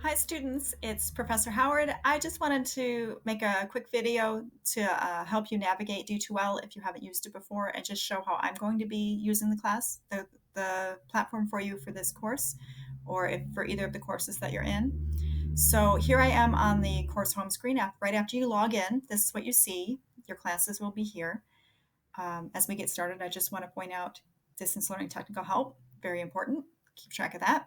Hi students, it's Professor Howard. I just wanted to make a quick video to help you navigate D2L if you haven't used it before and just show how I'm going to be using the platform for you for this course or if for either of the courses that you're in. So here I am on the course home screen. Right after you log in, this is what you see. Your classes will be here. As we get started, I just want to point out distance learning technical help, very important. Keep track of that.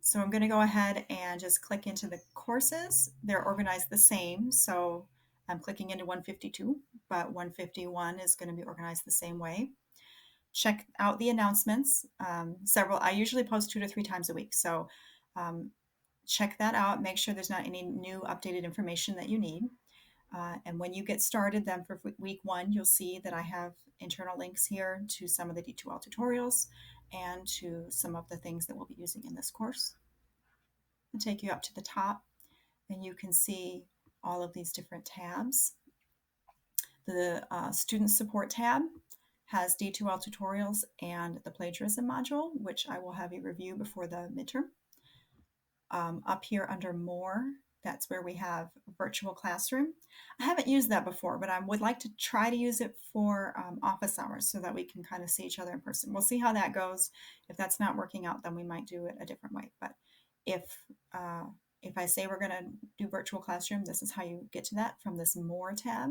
So I'm going to go ahead and just click into the courses. They're organized the same. So I'm clicking into 152, but 151 is going to be organized the same way. Check out the announcements. I usually post 2 to 3 times a week. So check that out. Make sure there's not any new updated information that you need. And when you get started, then for week 1, you'll see that I have internal links here to some of the D2L tutorials and to some of the things that we'll be using in this course. I'll take you up to the top and you can see all of these different tabs. The Student Support tab has D2L tutorials and the plagiarism module, which I will have you review before the midterm. Up here under More, that's where we have Virtual Classroom. I haven't used that before, but I would like to try to use it for office hours so that we can kind of see each other in person. We'll see how that goes. If that's not working out, then we might do it a different way. But if I say we're going to do Virtual Classroom, this is how you get to that from this More tab.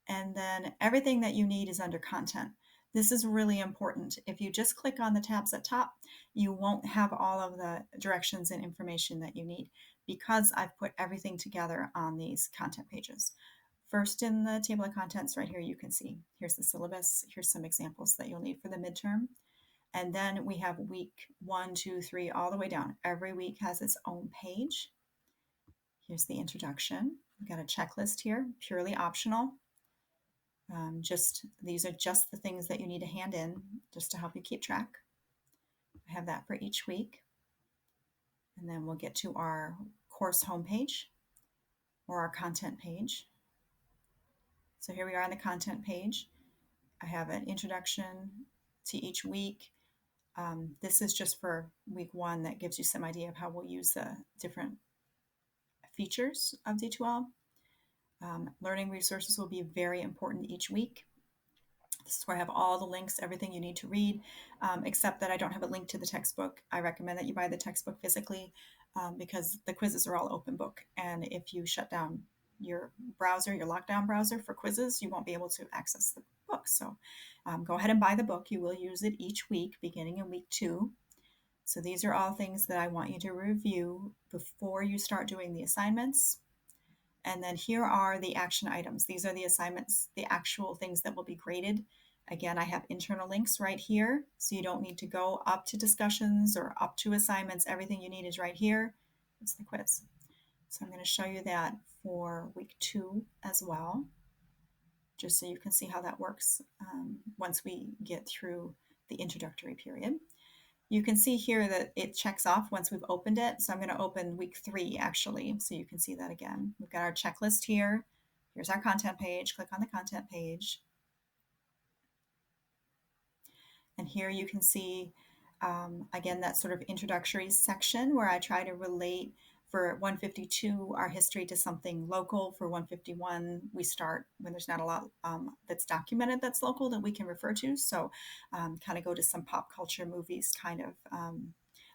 And then everything that you need is under Content. This is really important. If you just click on the tabs at top, you won't have all of the directions and information that you need because I've put everything together on these content pages. First in the table of contents right here, you can see here's the syllabus. Here's some examples that you'll need for the midterm. And then we have week 1, 2, 3, all the way down. Every week has its own page. Here's the introduction. We've got a checklist here, purely optional. These are just the things that you need to hand in just to help you keep track. I have that for each week. And then we'll get to our course homepage or our content page. So here we are on the content page. I have an introduction to each week. This is just for week 1 that gives you some idea of how we'll use the different features of D2L. Learning resources will be very important each week. This is where I have all the links, everything you need to read, except that I don't have a link to the textbook. I recommend that you buy the textbook physically because the quizzes are all open book. And if you shut down your browser, your lockdown browser for quizzes, you won't be able to access the book. So go ahead and buy the book. You will use it each week, beginning in week 2. So these are all things that I want you to review before you start doing the assignments. And then here are the action items. These are the assignments, the actual things that will be graded. Again, I have internal links right here, so you don't need to go up to discussions or up to assignments. Everything you need is right here. It's the quiz. So I'm going to show you that for week 2 as well, just so you can see how that works once we get through the introductory period. You can see here that it checks off once we've opened it. So I'm going to open week 3 actually, so you can see that again. We've got our checklist here. Here's our content page. Click on the content page. And here you can see, again, that sort of introductory section where I try to relate for 152 our history to something local. For 151, we start when there's not a lot that's documented that's local that we can refer to. So kind of go to some pop culture movies kind of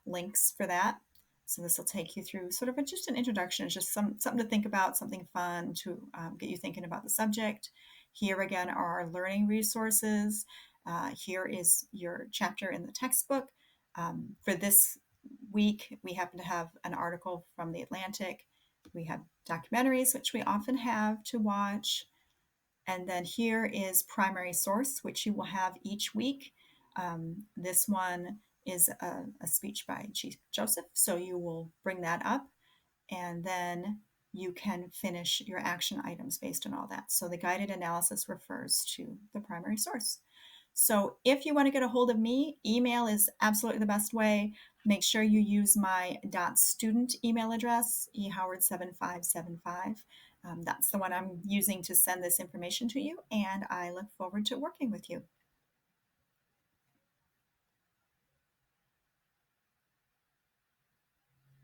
links for that. So this will take you through sort of just an introduction. It's just something to think about, something fun to get you thinking about the subject. Here again are our learning resources. Here is your chapter in the textbook. For this week, we happen to have an article from The Atlantic. We have documentaries, which we often have to watch. And then here is primary source, which you will have each week. This one is a speech by Chief Joseph, so you will bring that up. And then you can finish your action items based on all that. So the guided analysis refers to the primary source. So if you want to get a hold of me, email is absolutely the best way. Make sure you use my .student email address, ehoward7575. That's the one I'm using to send this information to you, and I look forward to working with you.